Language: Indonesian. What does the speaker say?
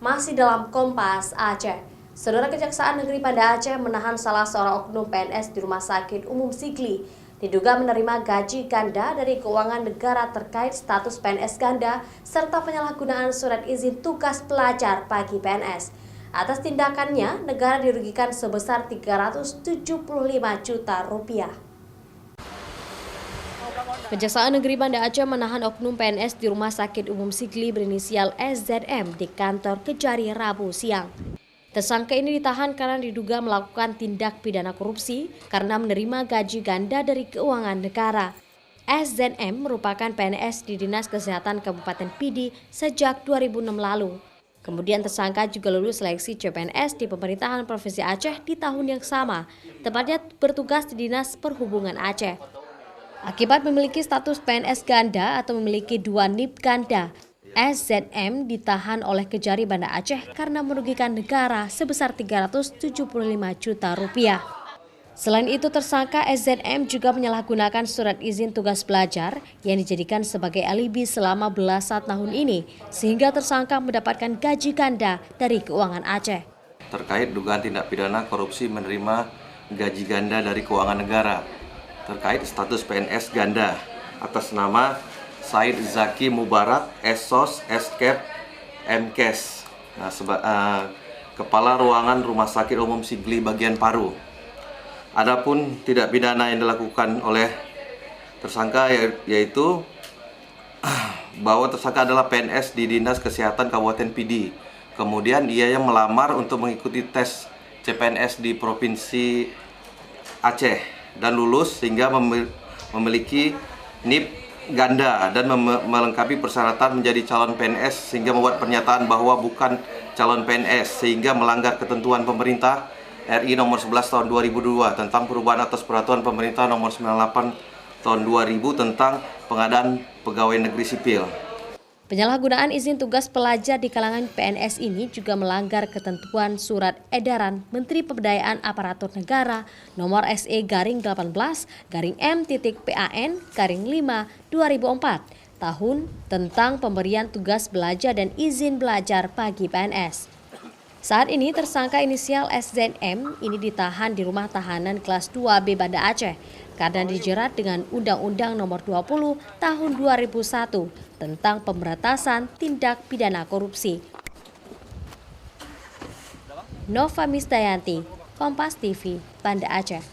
masih dalam Kompas Aceh. Saudara, Kejaksaan Negeri Banda Aceh menahan salah seorang oknum PNS di Rumah Sakit Umum Sigli. Diduga menerima gaji ganda dari keuangan negara terkait status PNS ganda serta penyalahgunaan surat izin tugas pelajar bagi PNS. Atas tindakannya, negara dirugikan sebesar 375 juta rupiah. Kejaksaan Negeri Banda Aceh menahan oknum PNS di Rumah Sakit Umum Sigli berinisial SZM di kantor Kejari Rabu siang. Tersangka ini ditahan karena diduga melakukan tindak pidana korupsi karena menerima gaji ganda dari keuangan negara. SZM merupakan PNS di Dinas Kesehatan Kabupaten Pidi sejak 2006 lalu. Kemudian tersangka juga lulus seleksi CPNS di pemerintahan Provinsi Aceh di tahun yang sama, tepatnya bertugas di Dinas Perhubungan Aceh. Akibat memiliki status PNS ganda atau memiliki 2 NIP ganda, SZM ditahan oleh Kejari Banda Aceh karena merugikan negara sebesar 375 juta rupiah. Selain itu, tersangka SZM juga menyalahgunakan surat izin tugas belajar yang dijadikan sebagai alibi selama belasan tahun ini, sehingga tersangka mendapatkan gaji ganda dari keuangan Aceh. Terkait dugaan tindak pidana korupsi menerima gaji ganda dari keuangan negara terkait status PNS ganda atas nama Said Zaki Mubarak, SOS, SCAP, MKes, Kepala Ruangan Rumah Sakit Umum Sigli bagian Paru. Adapun tindak pidana yang dilakukan oleh tersangka yaitu bahwa tersangka adalah PNS di Dinas Kesehatan Kabupaten Pidi. Kemudian ia yang melamar untuk mengikuti tes CPNS di Provinsi Aceh dan lulus sehingga memiliki NIP ganda dan melengkapi persyaratan menjadi calon PNS sehingga membuat pernyataan bahwa bukan calon PNS sehingga melanggar ketentuan pemerintah RI nomor 11 tahun 2002 tentang perubahan atas peraturan pemerintah nomor 98 tahun 2000 tentang pengadaan pegawai negeri sipil. Penyalahgunaan izin tugas pelajar di kalangan PNS ini juga melanggar ketentuan Surat Edaran Menteri Pemberdayaan Aparatur Negara nomor SE/PAN/5/2004 tahun tentang pemberian tugas belajar dan izin belajar bagi PNS. Saat ini tersangka inisial SZM ini ditahan di Rumah Tahanan Kelas 2B Banda Aceh karena dijerat dengan Undang-Undang Nomor 20 Tahun 2001 tentang pemberantasan tindak pidana korupsi. Nova Misdayanti, Kompas TV, Banda Aceh.